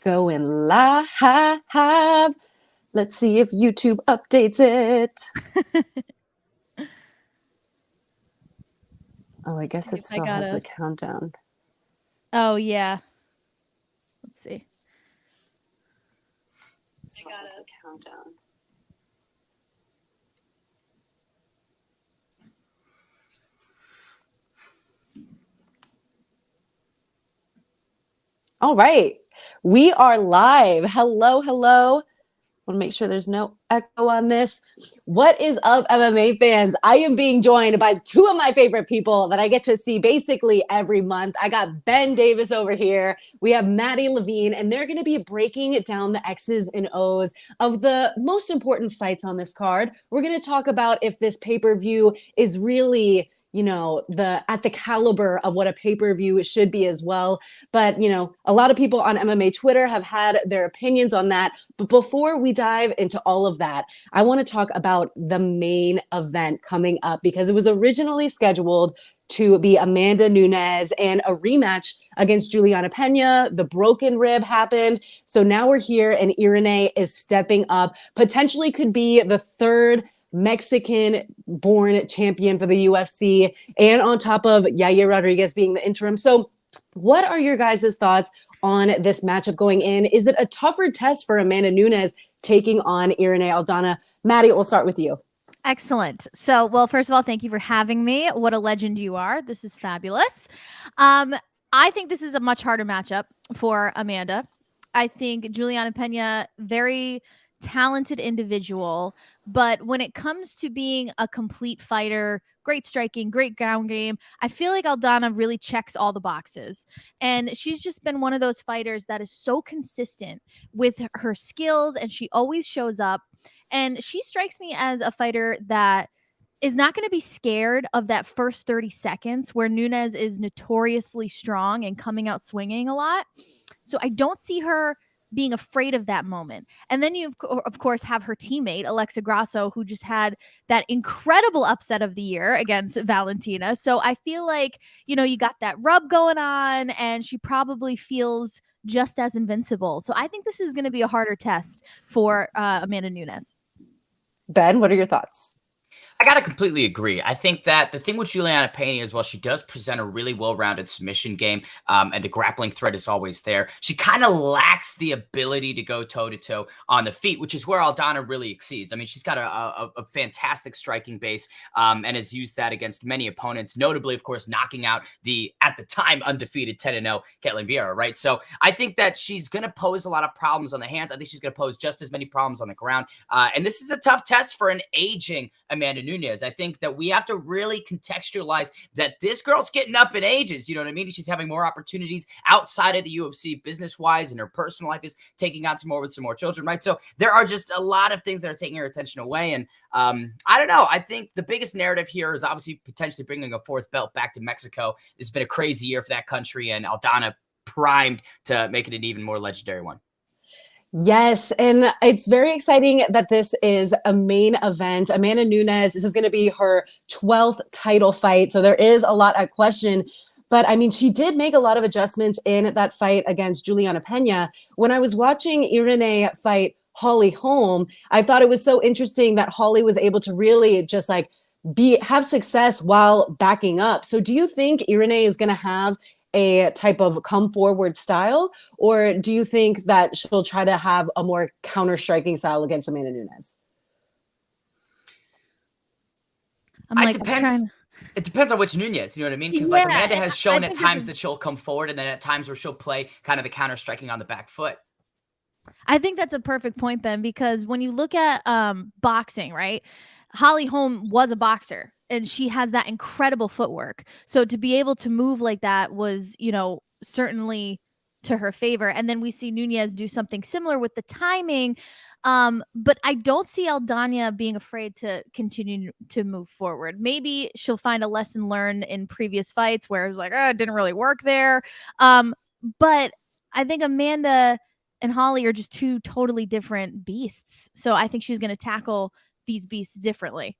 Going live. Let's see if YouTube updates it. Oh, I guess it still has the countdown. Oh, yeah. Let's see. It still has the countdown. All right. We are live. Hello, hello. Want to make sure there's no echo on this. What is up, MMA fans? I am being joined by two of my favorite people that I get to see basically every month. I got Ben Davis over here. We have Maddie Levine, and they're going to be breaking down the X's and O's of the most important fights on this card. We're going to talk about if this pay-per-view is really at the caliber of what a pay-per-view should be as well. But, a lot of people on MMA Twitter have had their opinions on that. But before we dive into all of that, I want to talk about the main event coming up because it was originally scheduled to be Amanda Nunes and a rematch against Julianna Peña. The broken rib happened. So now we're here and Irene is stepping up, potentially could be the third Mexican-born champion for the UFC, and on top of Yair Rodriguez being the interim. So what are your guys' thoughts on this matchup going in? Is it a tougher test for Amanda Nunes taking on Irene Aldana? Maddie, we'll start with you. Excellent. So, well, first of all, thank you for having me. What a legend you are. This is fabulous. I think this is a much harder matchup for Amanda. I think Julianna Peña, very talented individual, but when it comes to being a complete fighter, great striking, great ground game, I feel like Aldana really checks all the boxes. And she's just been one of those fighters that is so consistent with her skills, and she always shows up. And she strikes me as a fighter that is not going to be scared of that first 30 seconds where Nunes is notoriously strong and coming out swinging a lot. So I don't see her being afraid of that moment. And then you, of course, have her teammate, Alexa Grasso, who just had that incredible upset of the year against Valentina. So I feel like, you got that rub going on, and she probably feels just as invincible. So I think this is going to be a harder test for Amanda Nunes. Ben, what are your thoughts? I got to completely agree. I think that the thing with Julianna Peña is, well, she does present a really well-rounded submission game, and the grappling threat is always there. She kind of lacks the ability to go toe-to-toe on the feet, which is where Aldana really exceeds. I mean, she's got a fantastic striking base, and has used that against many opponents, notably, of course, knocking out the, at the time, undefeated 10-0 Ketlen Vieira, right? So I think that she's going to pose a lot of problems on the hands. I think she's going to pose just as many problems on the ground, and this is a tough test for an aging Amanda Nunes. I think that we have to really contextualize that this girl's getting up in ages. You know what I mean? She's having more opportunities outside of the UFC business-wise, and her personal life is taking on some more children, right? So there are just a lot of things that are taking her attention away. And I don't know. I think the biggest narrative here is obviously potentially bringing a fourth belt back to Mexico. It's been a crazy year for that country, and Aldana primed to make it an even more legendary one. Yes, and it's very exciting that this is a main event. Amanda Nunes, this is going to be her 12th title fight, so there is a lot at question. But, I mean, she did make a lot of adjustments in that fight against Julianna Peña. When I was watching Irene fight Holly Holm, I thought it was so interesting that Holly was able to really just have success while backing up. So do you think Irene is going to have a type of come forward style, or do you think that she'll try to have a more counter striking style against Amanda Nunes? It depends on which Nunes, you know what I mean? Because Amanda has shown at times that she'll come forward, and then at times where she'll play kind of the counter striking on the back foot. I think that's a perfect point, Ben, because when you look at boxing, right? Holly Holm was a boxer, and she has that incredible footwork. So to be able to move like that was, certainly to her favor. And then we see Nunes do something similar with the timing. But I don't see Aldana being afraid to continue to move forward. Maybe she'll find a lesson learned in previous fights where it was like, oh, it didn't really work there. But I think Amanda and Holly are just two totally different beasts. So I think she's going to tackle these beasts differently.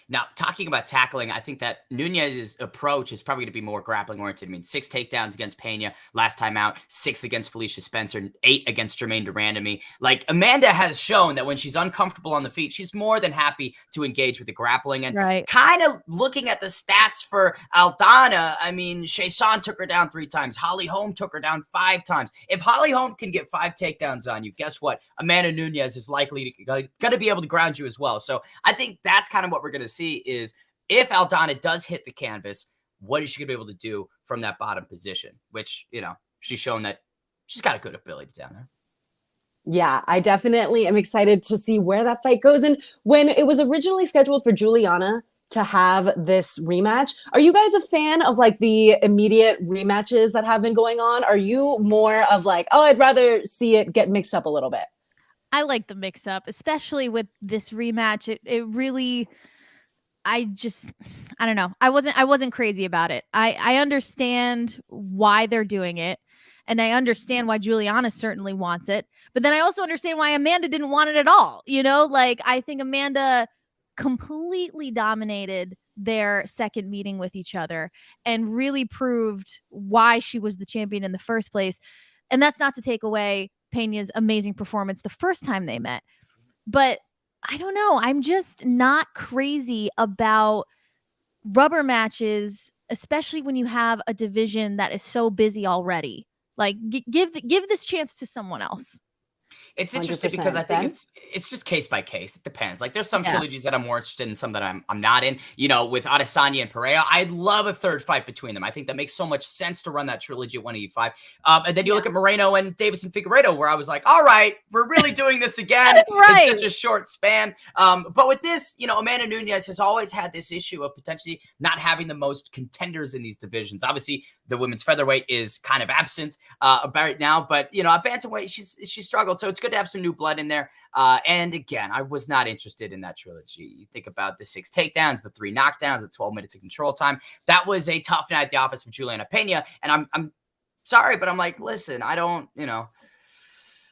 Now, talking about tackling, I think that Nunes' approach is probably going to be more grappling oriented. I mean, 6 takedowns against Peña last time out, 6 against Felicia Spencer, 8 against Jermaine Durandamy. Like, Amanda has shown that when she's uncomfortable on the feet, she's more than happy to engage with the grappling. And kind of looking at the stats for Aldana, I mean, Chasson took her down 3 times. Holly Holm took her down 5 times. If Holly Holm can get 5 takedowns on you, guess what? Amanda Nunes is likely to be able to ground you as well. So I think that's kind of what we're going to see is if Aldana does hit the canvas, what is she going to be able to do from that bottom position, which, you know, she's shown that she's got a good ability down there. Yeah, I definitely am excited to see where that fight goes. And when it was originally scheduled for Julianna to have this rematch, are you guys a fan of like the immediate rematches that have been going on? Are you more of like, oh, I'd rather see it get mixed up a little bit? I like the mix up, especially with this rematch. It really, I don't know. I wasn't crazy about it. I understand why they're doing it. And I understand why Julianna certainly wants it. But then I also understand why Amanda didn't want it at all. You know, like I think Amanda completely dominated their second meeting with each other and really proved why she was the champion in the first place. And that's not to take away Peña's amazing performance the first time they met. But I don't know. I'm just not crazy about rubber matches, especially when you have a division that is so busy already. Like give this chance to someone else. It's interesting because I think it's just case by case. It depends. Like there's some trilogies that I'm more interested in, some that I'm not in. You know, with Adesanya and Pereira, I'd love a third fight between them. I think that makes so much sense to run that trilogy at 185. And then you look at Moreno and Davis and Figueiredo, where I was like, all right, we're really doing this again in such a short span. But with this, you know, Amanda Nunes has always had this issue of potentially not having the most contenders in these divisions. Obviously, the women's featherweight is kind of absent right now, but you know, at bantamweight, she struggled. So it's good to have some new blood in there. And again, I was not interested in that trilogy. You think about the 6 takedowns, the 3 knockdowns, the 12 minutes of control time. That was a tough night at the office for Julianna Peña. And I'm sorry, but I'm like, listen, I don't know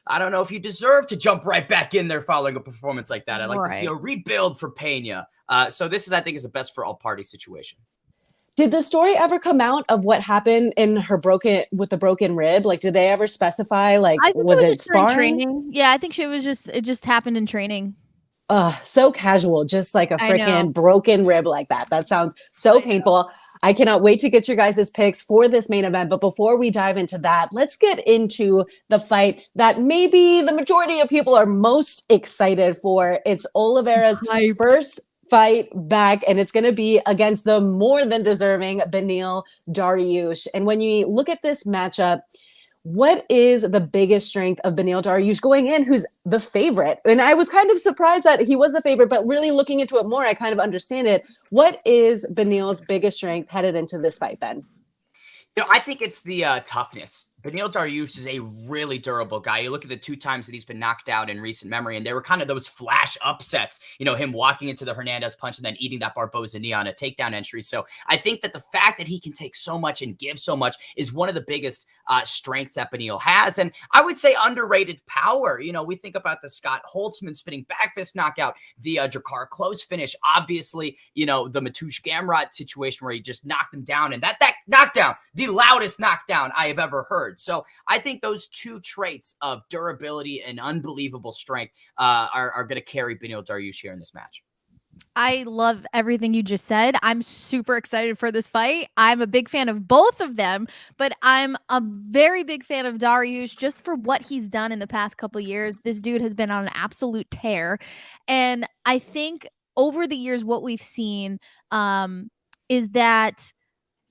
if you deserve to jump right back in there following a performance like that. I'd like to see a rebuild for Peña. So this is, I think, is the best for all party situation. Did the story ever come out of what happened in her with the broken rib? Like, did they ever specify, like, was it sparring? Training. Yeah, I think it just happened in training. So casual, just like a freaking broken rib like that. That sounds so painful. I cannot wait to get your guys' picks for this main event. But before we dive into that, let's get into the fight that maybe the majority of people are most excited for. It's Oliveira's first fight back, and it's going to be against the more than deserving Beneil Dariush. And when you look at this matchup, what is the biggest strength of Beneil Dariush going in, who's the favorite? And I was kind of surprised that he was the favorite, but really looking into it more, I kind of understand it. What is Beneil's biggest strength headed into this fight, Ben? You know, I think it's the toughness. Beneil Dariush is a really durable guy. You look at the 2 times that he's been knocked out in recent memory, and they were kind of those flash upsets, you know, him walking into the Hernandez punch and then eating that Barboza knee on a takedown entry. So I think that the fact that he can take so much and give so much is one of the biggest strengths that Beneil has. And I would say underrated power. You know, we think about the Scott Holtzman spinning back fist knockout, the Drakkar close finish, obviously, you know, the Mateusz Gamrot situation where he just knocked him down, and that knockdown, the loudest knockdown I have ever heard. So I think those 2 traits of durability and unbelievable strength are going to carry Beneil Dariush here in this match. I love everything you just said. I'm super excited for this fight. I'm a big fan of both of them, but I'm a very big fan of Dariush just for what he's done in the past couple of years. This dude has been on an absolute tear. And I think over the years, what we've seen is that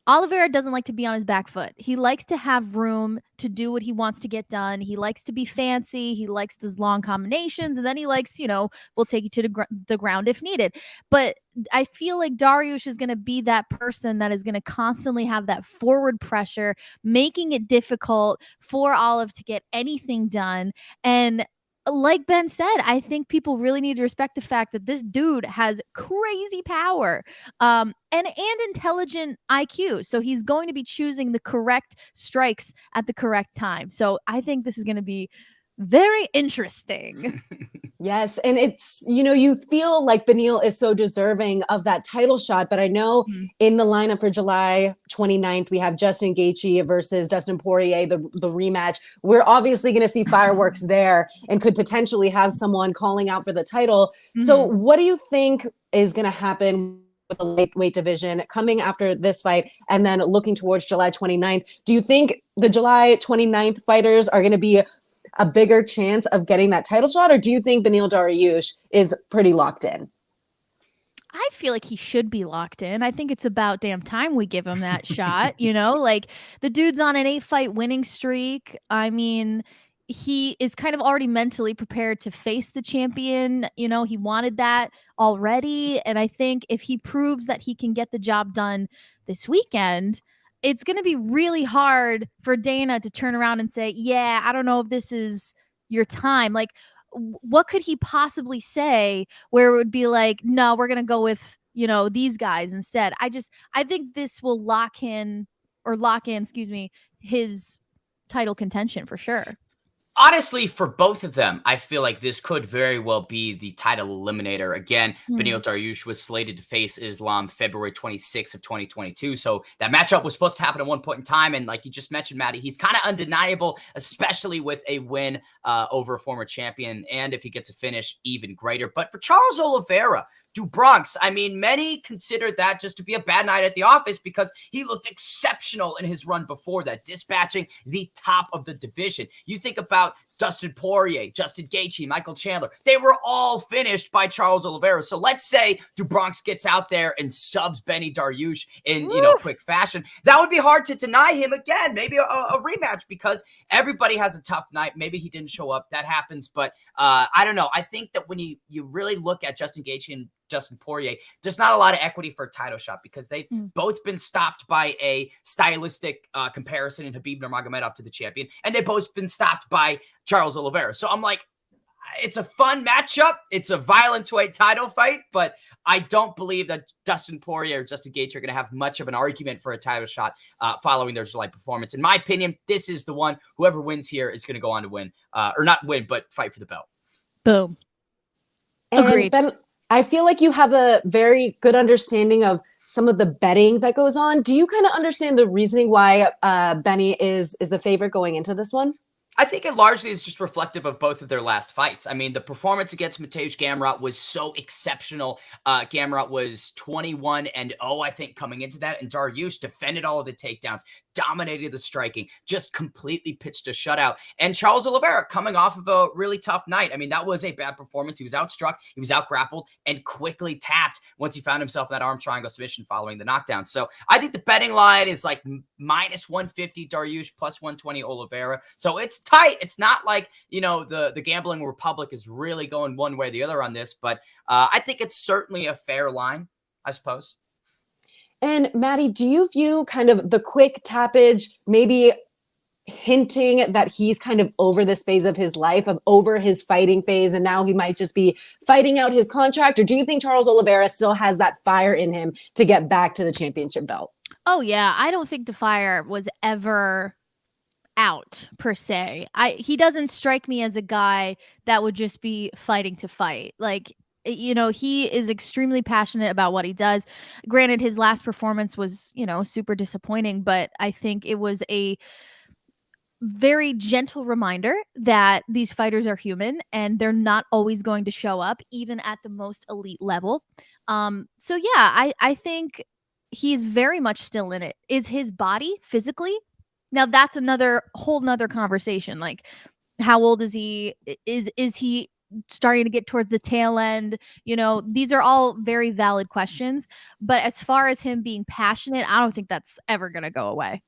Oliveira doesn't like to be on his back foot. He likes to have room to do what he wants to get done. He likes to be fancy. He likes those long combinations. And then he likes, you know, we'll take you to the ground if needed. But I feel like Dariush is going to be that person that is going to constantly have that forward pressure, making it difficult for Olive to get anything done. And like Ben said, I think people really need to respect the fact that this dude has crazy power and intelligent IQ. So he's going to be choosing the correct strikes at the correct time. So I think this is going to be very interesting. Yes. And it's, you feel like Beneil is so deserving of that title shot. But I know in the lineup for July 29th, we have Justin Gaethje versus Dustin Poirier, the rematch. We're obviously going to see fireworks there and could potentially have someone calling out for the title. So what do you think is going to happen with the lightweight division coming after this fight and then looking towards July 29th? Do you think the July 29th fighters are going to be a bigger chance of getting that title shot, or do you think Beneil Dariush is pretty locked in? I feel like he should be locked in. I think it's about damn time we give him that shot. Like the dude's on an 8-fight winning streak. I mean, he is kind of already mentally prepared to face the champion. He wanted that already. And I think if he proves that he can get the job done this weekend, it's going to be really hard for Dana to turn around and say, yeah, I don't know if this is your time. Like, what could he possibly say where it would be like, no, we're going to go with, these guys instead. I think this will lock in, his title contention for sure. Honestly, for both of them, I feel like this could very well be the title eliminator. Again, Beneil Dariush was slated to face Islam February 26th of 2022. So that matchup was supposed to happen at one point in time. And like you just mentioned, Maddie, he's kind of undeniable, especially with a win over a former champion. And if he gets a finish, even greater. But for Charles Oliveira, do Bronx, I mean, many consider that just to be a bad night at the office because he looked exceptional in his run before that, dispatching the top of the division. You think about Dustin Poirier, Justin Gaethje, Michael Chandler. They were all finished by Charles Oliveira. So let's say DuBronx gets out there and subs Benny Dariush in quick fashion. That would be hard to deny him again. Maybe a rematch because everybody has a tough night. Maybe he didn't show up. That happens. But I don't know. I think that when you really look at Justin Gaethje and Justin Poirier, there's not a lot of equity for a title shot because they've both been stopped by a stylistic comparison in Khabib Nurmagomedov to the champion, and they've both been stopped by Charles Oliveira. So I'm like, it's a fun matchup. It's a violent weight title fight, but I don't believe that Dustin Poirier or Justin Gaethje are going to have much of an argument for a title shot following their July performance. In my opinion, this is the one. Whoever wins here is going to go on to win, or not win, but fight for the belt. Boom. And Agreed. Ben, I feel like you have a very good understanding of some of the betting that goes on. Do you kind of understand the reasoning why Benny is the favorite going into this one? I think it largely is just reflective of both of their last fights. I mean, the performance against Mateusz Gamrot was so exceptional. Gamrot was 21-0, I think, coming into that. And Dariush defended all of the takedowns, dominated the striking, just completely pitched a shutout. And Charles Oliveira coming off of a really tough night. I mean, that was a bad performance. He was outstruck, he was outgrappled, and quickly tapped once he found himself in that arm triangle submission following the knockdown. So I think the betting line is like minus 150 Dariush, plus 120 Oliveira. So it's tight. It's not like, the gambling republic is really going one way or the other on this, but I think it's certainly a fair line, I suppose. And Maddie, do you view kind of the quick tappage, maybe hinting that he's kind of over this phase of his life, of over his fighting phase, and now he might just be fighting out his contract? Or do you think Charles Oliveira still has that fire in him to get back to the championship belt? Oh, yeah. I don't think the fire was ever out per se. He doesn't strike me as a guy that would just be fighting to fight. Like, he is extremely passionate about what he does. Granted, his last performance was, super disappointing, but I think it was a very gentle reminder that these fighters are human and they're not always going to show up, even at the most elite level. So yeah, I think he's very much still in it. Is his body physically? Now that's whole nother conversation. Like, how old is he? Is he starting to get towards the tail end? These are all very valid questions. But as far as him being passionate, I don't think that's ever going to go away.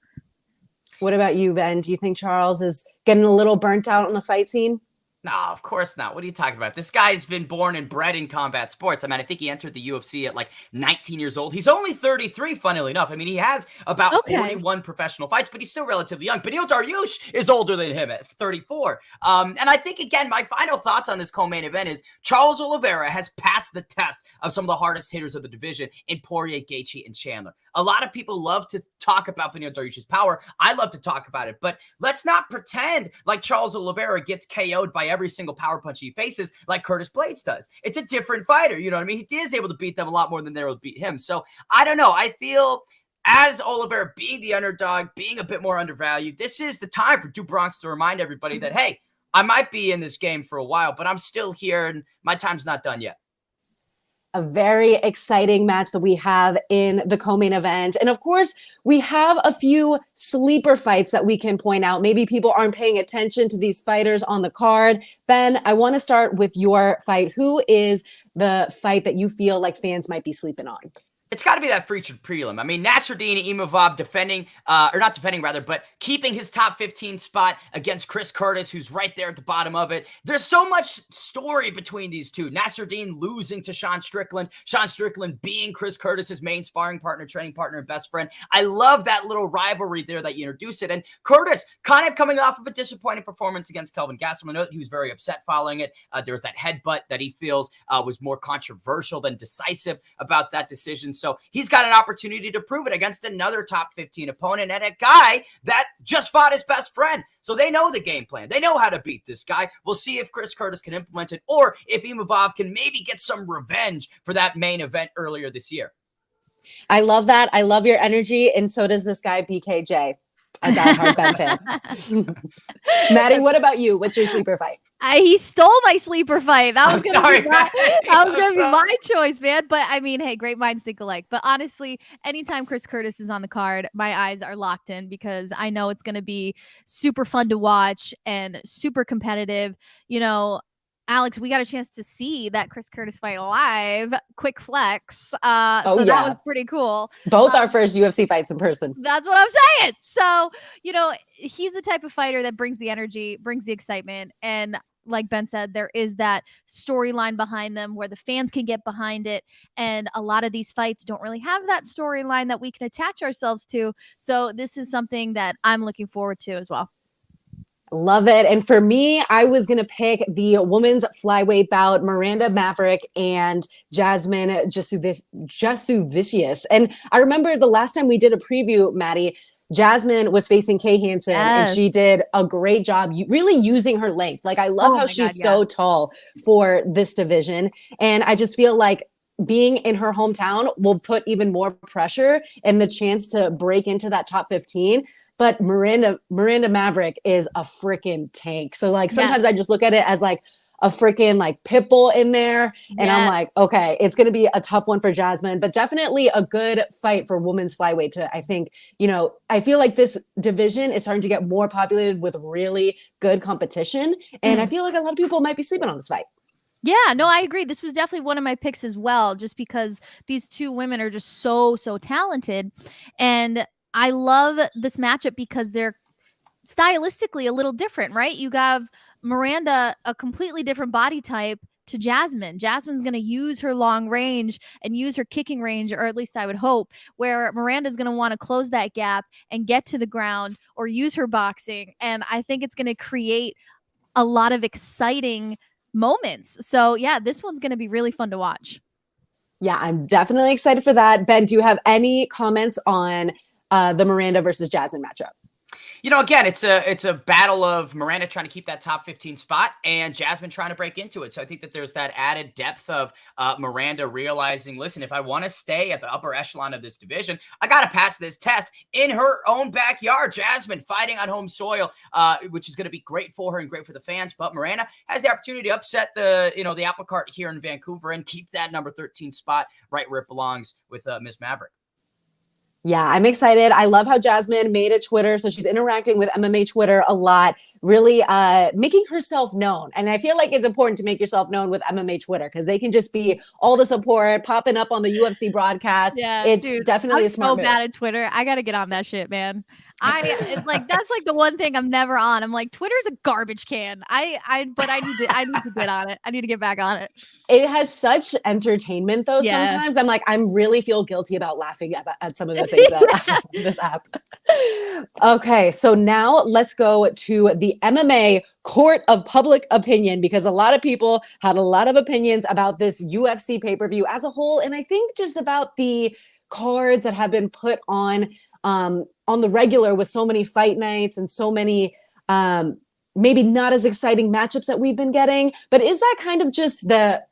What about you, Ben? Do you think Charles is getting a little burnt out on the fight scene? No, of course not. What are you talking about? This guy's been born and bred in combat sports. I mean, I think he entered the UFC at like 19 years old. He's only 33, funnily enough. I mean, he has about 41 professional fights, but he's still relatively young. Beneil Dariush is older than him at 34. And I think, again, my final thoughts on this co-main event is Charles Oliveira has passed the test of some of the hardest hitters of the division in Poirier, Gaethje, and Chandler. A lot of people love to talk about Beneil Dariush's power. I love to talk about it, but let's not pretend like Charles Oliveira gets KO'd by every single power punch he faces like Curtis Blaydes does. It's a different fighter. You know what I mean? He is able to beat them a lot more than they're able to beat him. So I don't know. I feel as Oliveira being the underdog, being a bit more undervalued, this is the time for Duke Bronx to remind everybody that, hey, I might be in this game for a while, but I'm still here and my time's not done yet. A very exciting match that we have in the co-main event. And of course, we have a few sleeper fights that we can point out. Maybe people aren't paying attention to these fighters on the card. Ben, I want to start with your fight. Who is the fight that you feel like fans might be sleeping on? It's got to be that featured prelim. I mean, Nasruddin Imavov defending, or not defending rather, but keeping his top 15 spot against Chris Curtis, who's right there at the bottom of it. There's so much story between these two. Nasruddin losing to Sean Strickland being Chris Curtis's main sparring partner, training partner, and best friend. I love that little rivalry there that you introduce it. And Curtis kind of coming off of a disappointing performance against Kelvin Gastelum. He was very upset following it. There was that headbutt that he feels was more controversial than decisive about that decision. So he's got an opportunity to prove it against another top 15 opponent and a guy that just fought his best friend. So they know the game plan. They know how to beat this guy. We'll see if Chris Curtis can implement it or if Imavov can maybe get some revenge for that main event earlier this year. I love that. I love your energy. And so does this guy, BKJ, a diehard Ben fan. Maddie, what about you? What's your sleeper fight? He stole my sleeper fight. That was going to be sorry. my choice, man. But I mean, hey, great minds think alike. But honestly, anytime Chris Curtis is on the card, my eyes are locked in because I know it's going to be super fun to watch and super competitive. You know, Alex, we got a chance to see that Chris Curtis fight live. Quick flex. That was pretty cool. Both our first UFC fights in person. That's what I'm saying. So, you know, he's the type of fighter that brings the energy, brings the excitement. And like Ben said, there is that storyline behind them where the fans can get behind it. And a lot of these fights don't really have that storyline that we can attach ourselves to. So this is something that I'm looking forward to as well. Love it. And for me, I was going to pick the women's flyweight bout, Miranda Maverick and Jasmine Jasudavicius. And I remember the last time we did a preview, Maddie, Jasmine was facing Kay Hansen, and she did a great job really using her length. Like, I love how she's so tall for this division. And I just feel like being in her hometown will put even more pressure and the chance to break into that top 15. But Miranda Maverick is a freaking tank. So like sometimes I just look at it as like a freaking like pit bull in there. And I'm like, okay, it's going to be a tough one for Jasmine, but definitely a good fight for women's flyweight to, I think, you know, I feel like this division is starting to get more populated with really good competition. And I feel like a lot of people might be sleeping on this fight. Yeah, no, I agree. This was definitely one of my picks as well, just because these two women are just so talented. And I love this matchup because they're stylistically a little different, right? You have Miranda, a completely different body type to Jasmine. Jasmine's going to use her long range and use her kicking range, or at least I would hope, where Miranda's going to want to close that gap and get to the ground or use her boxing. And I think it's going to create a lot of exciting moments. So yeah, this one's going to be really fun to watch. Yeah, I'm definitely excited for that. Ben, do you have any comments on the Miranda versus Jasmine matchup? You know, again, it's a battle of Miranda trying to keep that top 15 spot and Jasmine trying to break into it. So I think that there's that added depth of Miranda realizing, listen, if I want to stay at the upper echelon of this division, I got to pass this test in her own backyard. Jasmine fighting on home soil, which is going to be great for her and great for the fans. But Miranda has the opportunity to upset the apple cart here in Vancouver and keep that number 13 spot right where it belongs with Miss Maverick. Yeah, I'm excited. I love how Jasmine made a Twitter. So she's interacting with MMA Twitter a lot, really making herself known. And I feel like it's important to make yourself known with MMA Twitter because they can just be all the support, popping up on the UFC broadcast. Yeah, it's definitely a smart move. I'm so bad at Twitter. I got to get on that shit, man. It's like that's like the one thing I'm never on. I'm like, Twitter's a garbage can. But I need to get on it. I need to get back on it. It has such entertainment though. Sometimes I'm like, I really feel guilty about laughing at some of the things that on this app. Okay, so now let's go to the MMA court of public opinion, because a lot of people had a lot of opinions about this UFC pay-per-view as a whole, and I think just about the cards that have been put on the regular with so many fight nights and so many maybe not as exciting matchups that we've been getting. But is that kind of just the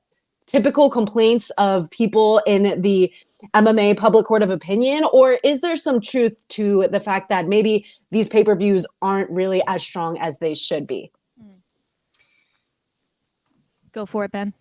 typical complaints of people in the MMA public court of opinion, or is there some truth to the fact that maybe these pay-per-views aren't really as strong as they should be? Go for it, Ben.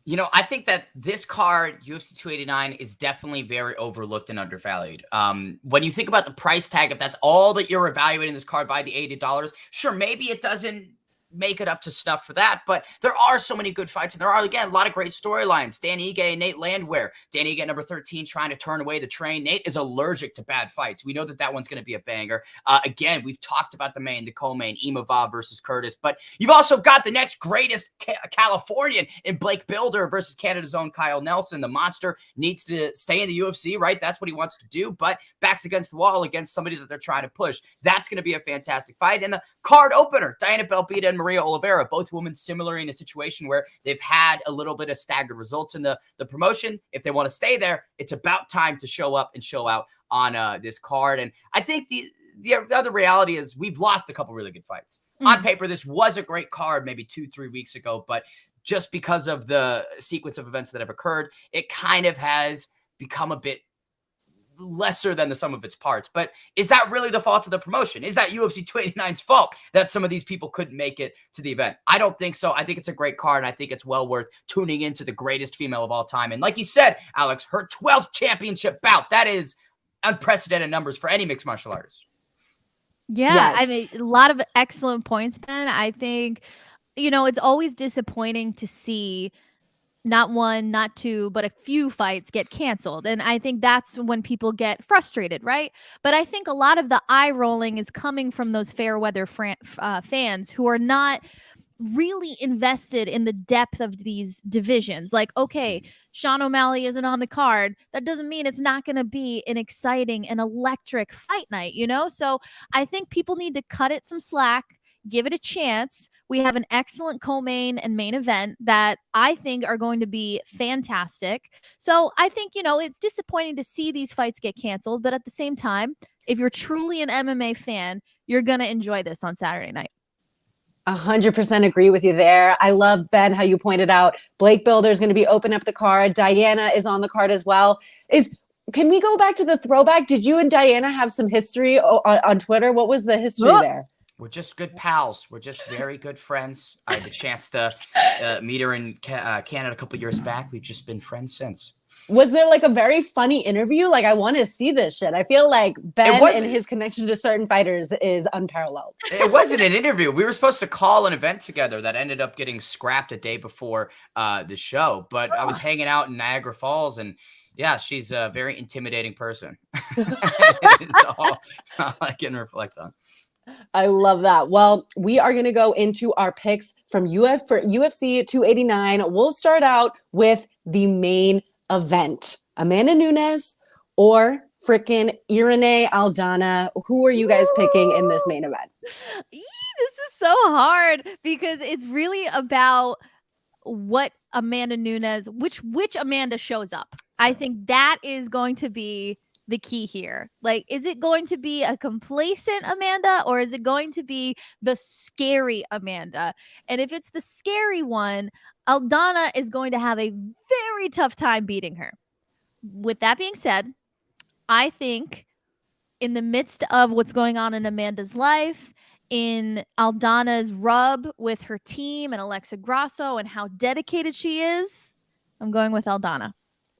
You know, I think that this card, UFC 289, is definitely very overlooked and undervalued. When you think about the price tag, if that's all that you're evaluating this card by, the $80, sure, maybe it doesn't make it up to snuff for that, but there are so many good fights, and there are, again, a lot of great storylines. Dan Ige and Nate Landwehr. Dan Ige, number 13, trying to turn away the train. Nate is allergic to bad fights. We know that that one's going to be a banger. Again, we've talked about the main, the co-main, Imavov versus Curtis, but you've also got the next greatest Californian in Blake Builder versus Canada's own Kyle Nelson. The monster needs to stay in the UFC, right? That's what he wants to do, but backs against the wall against somebody that they're trying to push. That's going to be a fantastic fight. And the card opener, Diana Belbita and Maria Oliveira, both women similarly in a situation where they've had a little bit of staggered results in the promotion. If they want to stay there, it's about time to show up and show out on this card. And I think the other reality is we've lost a couple really good fights. On paper, this was a great card maybe 2-3 weeks ago, but just because of the sequence of events that have occurred, it kind of has become a bit lesser than the sum of its parts. But is that really the fault of the promotion? Is that UFC 289's fault that some of these people couldn't make it to the event? I don't think so. I think it's a great card, and I think it's well worth tuning into the greatest female of all time. And like you said, Alex, her 12th championship bout, that is unprecedented numbers for any mixed martial artist. Yeah, Yes. I mean, a lot of excellent points, Ben. I think, it's always disappointing to see not one, not two, but a few fights get canceled. And I think that's when people get frustrated, right? But I think a lot of the eye rolling is coming from those fair weather fans who are not really invested in the depth of these divisions. Like, okay, Sean O'Malley isn't on the card. That doesn't mean it's not going to be an exciting and electric fight night, So I think people need to cut it some slack, give it a chance. We have an excellent co-main and main event that I think are going to be fantastic. So I think, it's disappointing to see these fights get canceled. But at the same time, if you're truly an MMA fan, you're going to enjoy this on Saturday night. 100% agree with you there. I love, Ben, how you pointed out Blake Builder is going to be opening up the card. Diana is on the card as well. Can we go back to the throwback? Did you and Diana have some history on Twitter? What was the history there? We're just good pals. We're just very good friends. I had the chance to meet her in Canada a couple years back. We've just been friends since. Was there like a very funny interview? Like, I want to see this shit. I feel like Ben and his connection to certain fighters is unparalleled. It wasn't an interview. We were supposed to call an event together that ended up getting scrapped a day before the show. But I was hanging out in Niagara Falls, and yeah, she's a very intimidating person. It's all I can reflect on. I love that. Well, we are going to go into our picks from UFC 289. We'll start out with the main event. Amanda Nunes or freaking Irene Aldana. Who are you guys picking in this main event? This is so hard because it's really about what Amanda Nunes, which Amanda shows up. I think that is going to be the key here. Like, is it going to be a complacent Amanda, or is it going to be the scary Amanda? And if it's the scary one, Aldana is going to have a very tough time beating her. With that being said, I think in the midst of what's going on in Amanda's life, in Aldana's rub with her team and Alexa Grasso and how dedicated she is, I'm going with Aldana.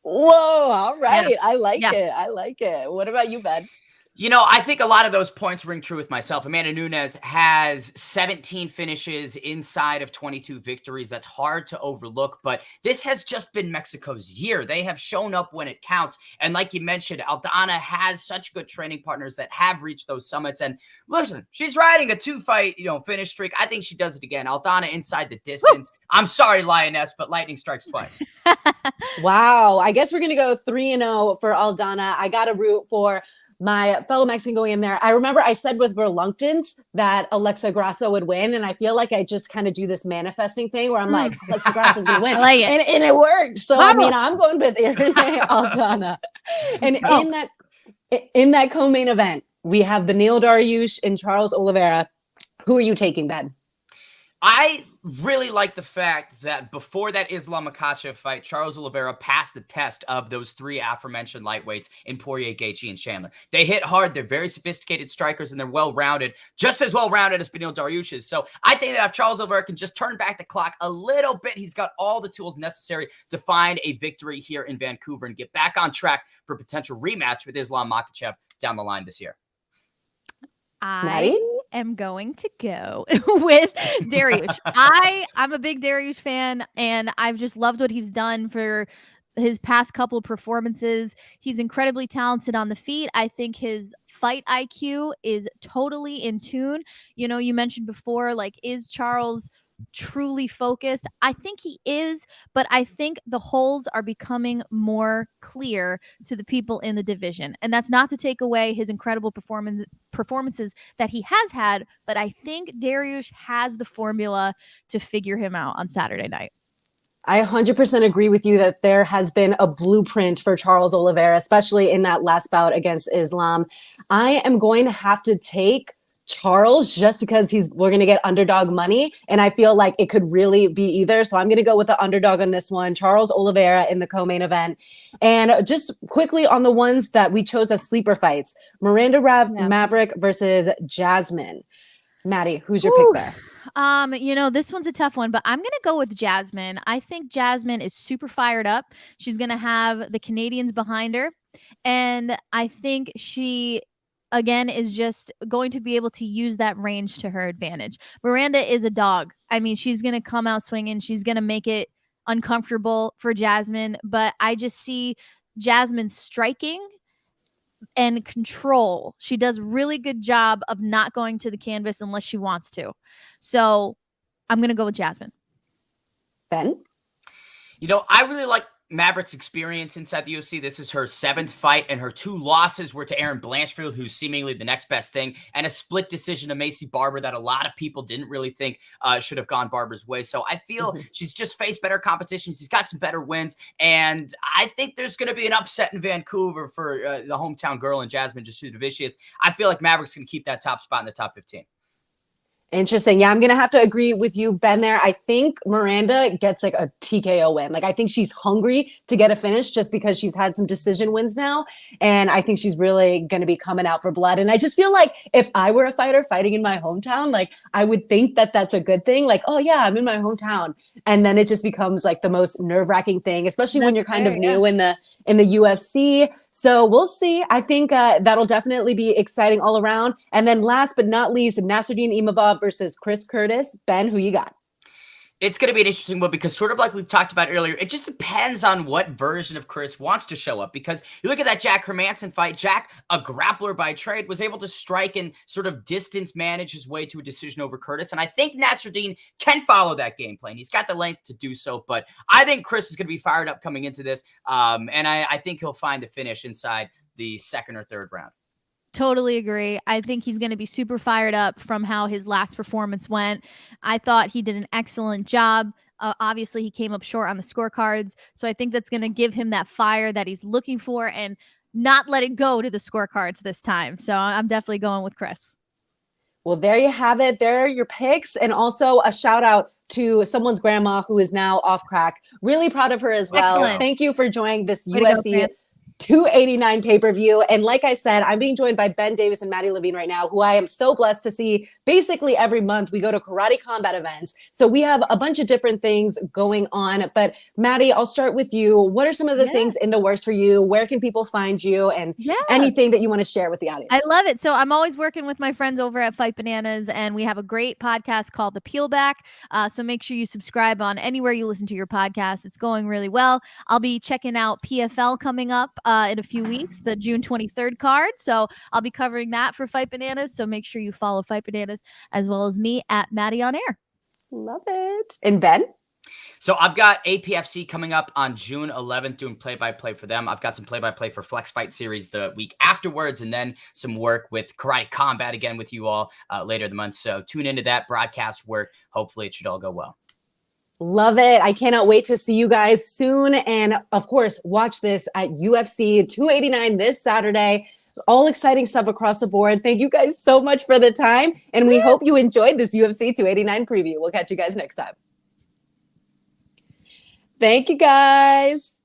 Whoa, all right. Yeah. I like it. I like it. What about you, Ben? I think a lot of those points ring true with myself. Amanda Nunes has 17 finishes inside of 22 victories. That's hard to overlook, but this has just been Mexico's year. They have shown up when it counts. And like you mentioned, Aldana has such good training partners that have reached those summits. And listen, she's riding a 2-fight, finish streak. I think she does it again. Aldana inside the distance. Woo! I'm sorry, Lioness, but lightning strikes twice. Wow. I guess we're going to go 3-0 for Aldana. I got to root for my fellow Mexican going in there. I remember I said with reluctance that Alexa Grasso would win. And I feel like I just kind of do this manifesting thing where I'm like, Alexa Grasso's going to win. I like it. And it worked. So, Vamos. I mean, I'm going with Irene Aldana. And in that co-main event, we have Beneil Dariush and Charles Oliveira. Who are you taking, Ben? I really like the fact that before that Islam Makhachev fight, Charles Oliveira passed the test of those three aforementioned lightweights in Poirier, Gaethje, and Chandler. They hit hard. They're very sophisticated strikers, and they're well-rounded, just as well-rounded as Beneil Dariush is. So I think that if Charles Oliveira can just turn back the clock a little bit, he's got all the tools necessary to find a victory here in Vancouver and get back on track for a potential rematch with Islam Makhachev down the line this year. Maddie? I am going to go with Dariush. I'm a big Dariush fan, and I've just loved what he's done for his past couple of performances. He's incredibly talented on the feet. I think his fight IQ is totally in tune. You know, you mentioned before, like, is Charles truly focused? I think he is, but I think the holes are becoming more clear to the people in the division. And that's not to take away his incredible performances that he has had, but I think Dariush has the formula to figure him out on Saturday night. I 100% agree with you that there has been a blueprint for Charles Oliveira, especially in that last bout against Islam. I am going to have to take Charles just because we're going to get underdog money. And I feel like it could really be either. So I'm going to go with the underdog on this one, Charles Oliveira in the co-main event. And just quickly on the ones that we chose as sleeper fights, Miranda Maverick versus Jasmine. Maddie, who's your pick there? You know, this one's a tough one, but I'm going to go with Jasmine. I think Jasmine is super fired up. She's going to have the Canadians behind her. And I think she, again, is just going to be able to use that range to her advantage. Miranda is a dog. I mean, she's going to come out swinging. She's going to make it uncomfortable for Jasmine. But I just see Jasmine striking and control. She does really good job of not going to the canvas unless she wants to. So I'm going to go with Jasmine. Ben? You know, I really like Maverick's experience inside the UFC. This is her 7th fight, and her 2 losses were to Erin Blanchfield, who's seemingly the next best thing, and a split decision to Macy Barber that a lot of people didn't really think should have gone Barber's way. So I feel she's just faced better competition. She's got some better wins, and I think there's going to be an upset in Vancouver for the hometown girl and Jasmine Jasudavicius. I feel like Maverick's going to keep that top spot in the top 15. Interesting. Yeah, I'm going to have to agree with you, Ben, there. I think Miranda gets like a TKO win. Like, I think she's hungry to get a finish just because she's had some decision wins now. And I think she's really going to be coming out for blood. And I just feel like if I were a fighter fighting in my hometown, like, I would think that that's a good thing. Like, oh yeah, I'm in my hometown. And then it just becomes like the most nerve-wracking thing, especially when you're kind of new in the UFC. So we'll see. I think that'll definitely be exciting all around. And then last but not least, Nasruddin Imavov versus Chris Curtis. Ben, who you got? It's going to be an interesting one because, sort of like we've talked about earlier, it just depends on what version of Chris wants to show up. Because you look at that Jack Hermanson fight, Jack, a grappler by trade, was able to strike and sort of distance manage his way to a decision over Curtis. And I think Nasruddin can follow that game plan. He's got the length to do so. But I think Chris is going to be fired up coming into this. And I think he'll find the finish inside the 2nd or 3rd round. Totally agree. I think he's going to be super fired up from how his last performance went. I thought he did an excellent job. Obviously, he came up short on the scorecards. So I think that's going to give him that fire that he's looking for and not let it go to the scorecards this time. So I'm definitely going with Chris. Well, there you have it. There are your picks. And also a shout out to someone's grandma who is now off crack. Really proud of her as well. Excellent. Thank you for joining this UFC 289 pay-per-view. And like I said, I'm being joined by Ben Davis and Maddie Levine right now, who I am so blessed to see basically every month. We go to karate combat events. So we have a bunch of different things going on. But Maddie, I'll start with you. What are some of the things in the works for you? Where can people find you? And anything that you want to share with the audience? I love it. So I'm always working with my friends over at Fight Bananas, and we have a great podcast called The Peel Back. So make sure you subscribe on anywhere you listen to your podcast. It's going really well. I'll be checking out PFL coming up in a few weeks, the June 23rd card. So I'll be covering that for Fight Bananas. So make sure you follow Fight Bananas as well as me at Maddie on Air. Love it. And Ben? So I've got APFC coming up on June 11th, doing play-by-play for them. I've got some play-by-play for Flex Fight Series the week afterwards, and then some work with Karate Combat again with you all later in the month. So tune into that broadcast work. Hopefully it should all go well. Love it. I cannot wait to see you guys soon. And of course, watch this at UFC 289 this Saturday. All exciting stuff across the board. Thank you guys so much for the time. And we hope you enjoyed this UFC 289 preview. We'll catch you guys next time. Thank you, guys.